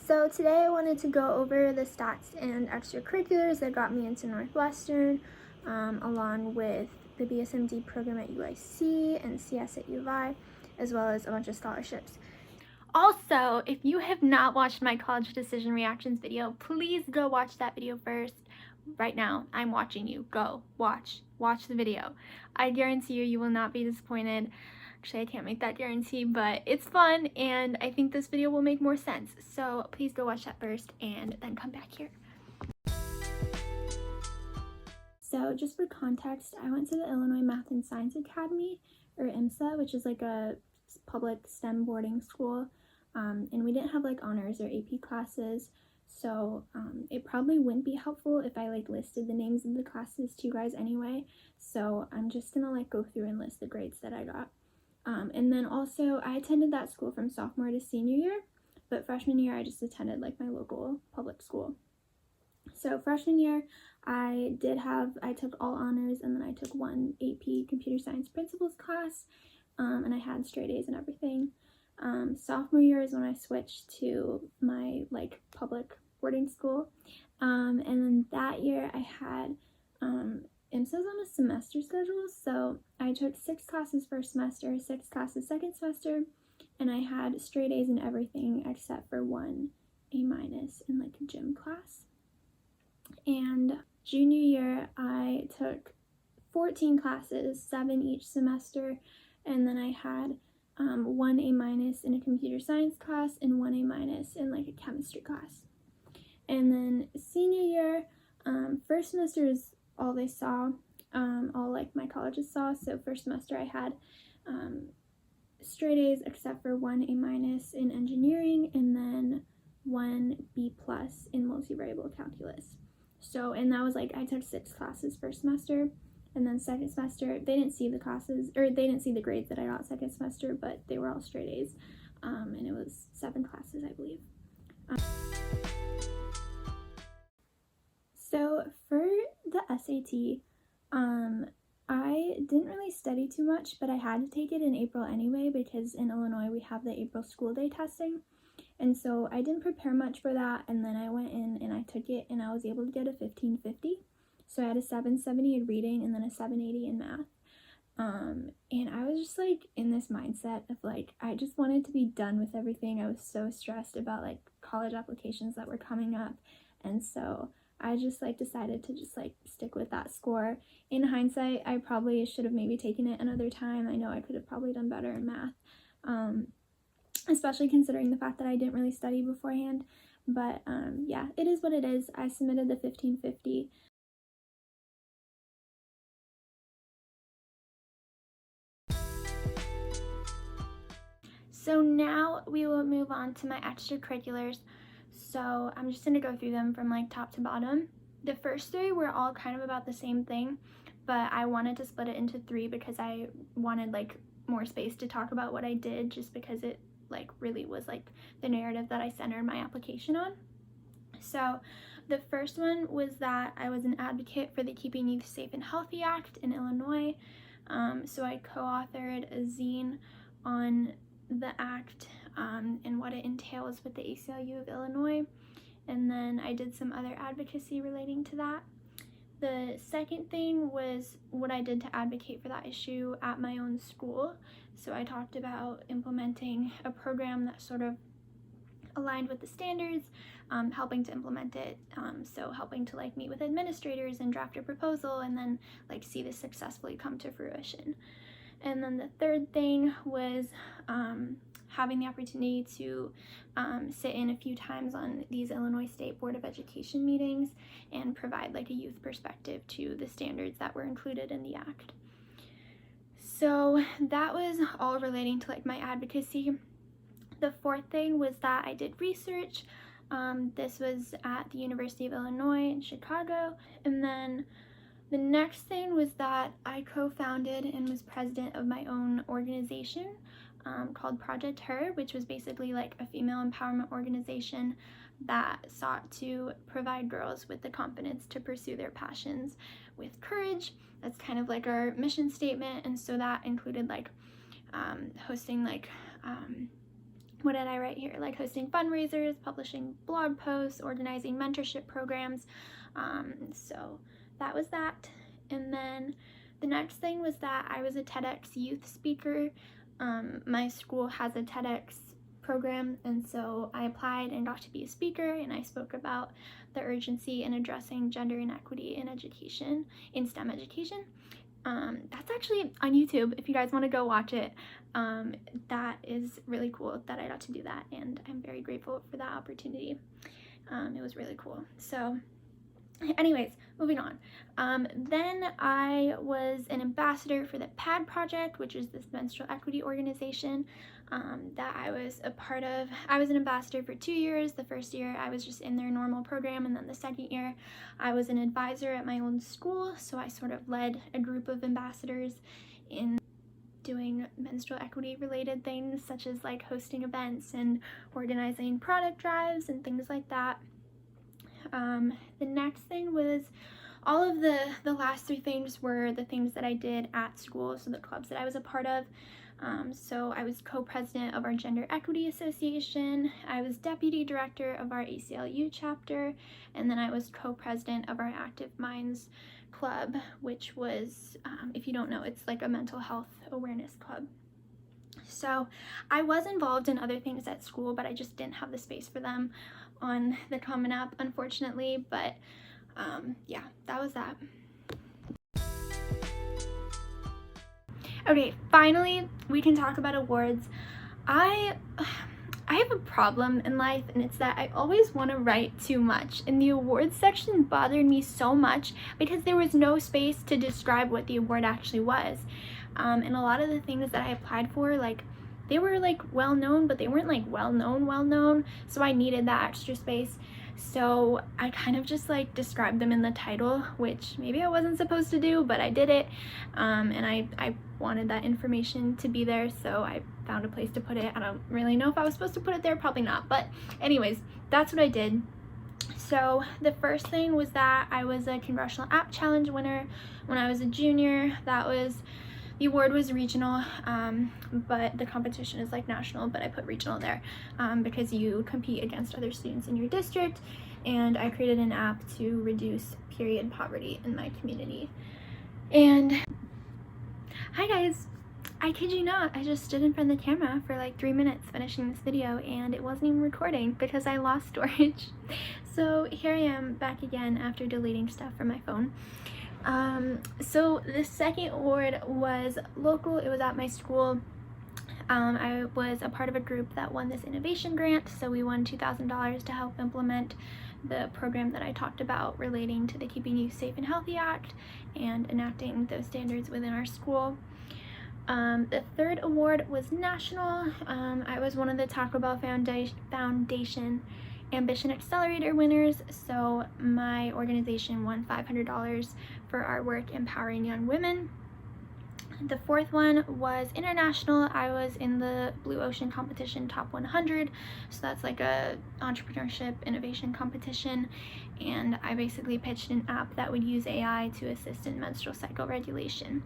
So today I wanted to go over the stats and extracurriculars that got me into Northwestern, along with the BSMD program at UIC and CS at UVI, as well as a bunch of scholarships. Also, if you have not watched my college decision reactions video, please go watch that video first. Right now, I'm watching you. Go watch the video. I guarantee you will not be disappointed. Actually, I can't make that guarantee, but it's fun and I think this video will make more sense. So please go watch that first and then come back here. So just for context, I went to the Illinois Math and Science Academy, or IMSA, which is like a public STEM boarding school. And we didn't have like honors or AP classes, so it probably wouldn't be helpful if I like listed the names of the classes to you guys anyway. So I'm just gonna like go through and list the grades that I got. And then also I attended that school from sophomore to senior year, but freshman year I just attended like my local public school. So freshman year I took all honors, and then I took one AP computer science principles class, and I had straight A's and everything. Sophomore year is when I switched to my like public boarding school, and then that year I had IMSA's on a semester schedule, so I took 6 classes first semester, 6 classes second semester, and I had straight A's in everything except for 1 A- in like a gym class. And junior year I took 14 classes, 7 each semester, and then I had 1 A- in a computer science class and 1 A- in like a chemistry class. And then senior year, first semester is all they saw, all like my colleges saw. So first semester I had straight A's except for 1 A- in engineering, and then 1 B+ in multivariable calculus. So, and that was like, I took 6 classes first semester. And then second semester, they didn't see the classes, or they didn't see the grades that I got second semester, but they were all straight A's, and it was 7 classes, I believe. So for the SAT, I didn't really study too much, but I had to take it in April anyway, because in Illinois we have the April school day testing, and so I didn't prepare much for that, and then I went in and I took it, and I was able to get a 1550. So I had a 770 in reading and then a 780 in math. And I was just like in this mindset of like, I just wanted to be done with everything. I was so stressed about like college applications that were coming up. And so I just like decided to just like stick with that score. In hindsight, I probably should have maybe taken it another time. I know I could have probably done better in math, especially considering the fact that I didn't really study beforehand. But yeah, it is what it is. I submitted the 1550. So now we will move on to my extracurriculars. So I'm just gonna go through them from like top to bottom. The first 3 were all kind of about the same thing, but I wanted to split it into 3 because I wanted like more space to talk about what I did, just because it like really was like the narrative that I centered my application on. So the first one was that I was an advocate for the Keeping Youth Safe and Healthy Act in Illinois. So I co-authored a zine on the act and what it entails with the ACLU of Illinois, and then I did some other advocacy relating to that. The second thing was what I did to advocate for that issue at my own school. So I talked about implementing a program that sort of aligned with the standards, helping to implement it, so helping to like meet with administrators and draft a proposal and then like see this successfully come to fruition. And then the third thing was having the opportunity to sit in a few times on these Illinois State Board of Education meetings and provide like a youth perspective to the standards that were included in the act. So that was all relating to like my advocacy. The fourth thing was that I did research. This was at the University of Illinois in Chicago. And then the next thing was that I co-founded and was president of my own organization called Project Her, which was basically like a female empowerment organization that sought to provide girls with the confidence to pursue their passions with courage. That's kind of like our mission statement, and so that included like hosting like what did I write here? Like hosting fundraisers, publishing blog posts, organizing mentorship programs. So that was that. And then the next thing was that I was a TEDx youth speaker. My school has a TEDx program, and so I applied and got to be a speaker, and I spoke about the urgency in addressing gender inequity in education, in STEM education. That's actually on YouTube if you guys want to go watch it. That is really cool that I got to do that, and I'm very grateful for that opportunity. It was really cool. So anyways, moving on. Then I was an ambassador for the PAD project, which is this menstrual equity organization that I was a part of. I was an ambassador for 2 years. The first year I was just in their normal program, and then the second year I was an advisor at my own school, so I sort of led a group of ambassadors in doing menstrual equity related things, such as like hosting events and organizing product drives and things like that. The next thing was all of the last 3 things were the things that I did at school, so the clubs that I was a part of. So I was co-president of our Gender Equity Association, I was deputy director of our ACLU chapter, and then I was co-president of our Active Minds Club, which was, if you don't know, it's like a mental health awareness club. So I was involved in other things at school, but I just didn't have the space for them on the Common App, unfortunately. But yeah, that was that. Okay, finally we can talk about awards. I have a problem in life, and it's that I always want to write too much, and the awards section bothered me so much because there was no space to describe what the award actually was. And a lot of the things that I applied for, like, they were like well known, but they weren't like well known, so I needed that extra space. So I kind of just like described them in the title, which maybe I wasn't supposed to do, but I did it. And I wanted that information to be there, so I found a place to put it. I don't really know if I was supposed to put it there, probably not, but anyways, that's what I did. So the first thing was that I was a Congressional App Challenge winner when I was a junior. The award was regional, but the competition is like national, but I put regional there because you compete against other students in your district, and I created an app to reduce period poverty in my community. And hi guys, I kid you not, I just stood in front of the camera for like 3 minutes finishing this video, and it wasn't even recording because I lost storage. So here I am back again after deleting stuff from my phone. So the second award was local. It was at my school. I was a part of a group that won this innovation grant, so we won $2,000 to help implement the program that I talked about relating to the Keeping Youth Safe and Healthy Act and enacting those standards within our school. The third award was national. I was one of the Taco Bell Foundation Ambition Accelerator winners, so my organization won $500 for our work empowering young women. The fourth one was international. I was in the Blue Ocean Competition Top 100, so that's like a entrepreneurship innovation competition, and I basically pitched an app that would use AI to assist in menstrual cycle regulation.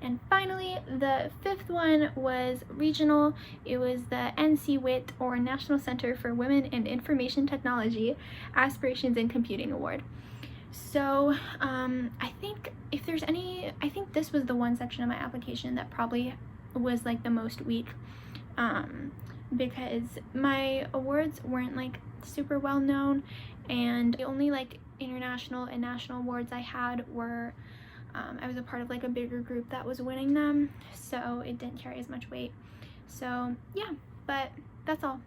And finally, the fifth one was regional. It was the NCWIT, or National Center for Women and Information Technology Aspirations in Computing Award. So I think this was the one section of my application that probably was like the most weak, because my awards weren't like super well known, and the only like international and national awards I had were I was a part of like a bigger group that was winning them, so it didn't carry as much weight. So yeah, but that's all.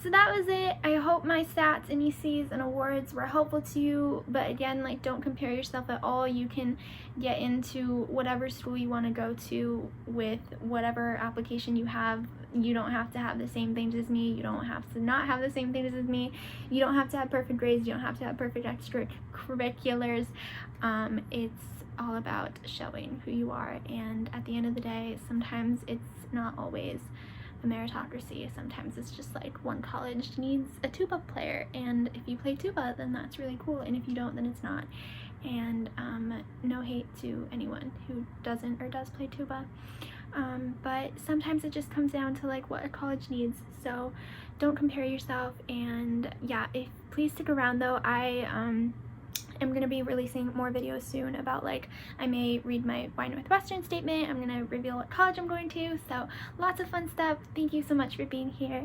So that was it. I hope my stats and ECs and awards were helpful to you, but again, like, don't compare yourself at all. You can get into whatever school you want to go to with whatever application you have. You don't have to have the same things as me. You don't have to not have the same things as me. You don't have to have perfect grades. You don't have to have perfect extracurriculars. It's all about showing who you are, and at the end of the day, sometimes it's not always a meritocracy. Sometimes it's just like one college needs a tuba player, and if you play tuba, then that's really cool, and if you don't, then it's not. And no hate to anyone who doesn't or does play tuba. But sometimes it just comes down to like what a college needs, so don't compare yourself. And yeah, please stick around though. I am gonna be releasing more videos soon about, like, I may read my Why Northwestern statement, I'm gonna reveal what college I'm going to, so lots of fun stuff. Thank you so much for being here.